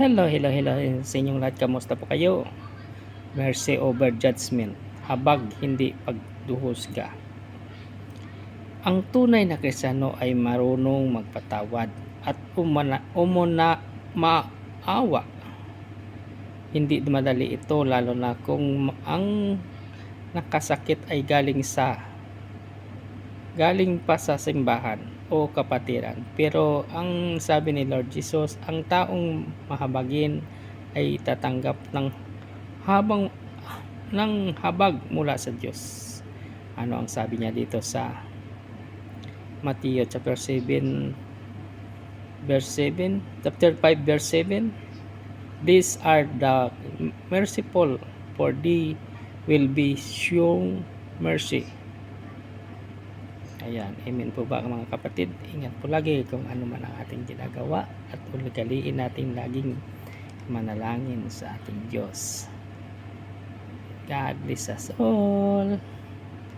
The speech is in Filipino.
Hello sa inyong lahat. Kamusta po kayo? Mercy over judgment. Habag, hindi pagduhusga. Ang tunay na Kristiyano ay marunong magpatawad at maawa. Hindi madali ito, lalo na kung ang nakasakit ay galing pa sa simbahan o kapatiran. Pero ang sabi ni Lord Jesus, ang taong mahabagin ay tatanggap ng habag mula sa Diyos. Ano ang sabi niya dito sa Matthew chapter 5 verse 7? These are the merciful, for they will be shown mercy. Ayan, amen po ba mga kapatid? Ingat po lagi kung ano man ang ating ginagawa at uligaliin natin laging manalangin sa ating Diyos. God bless us all.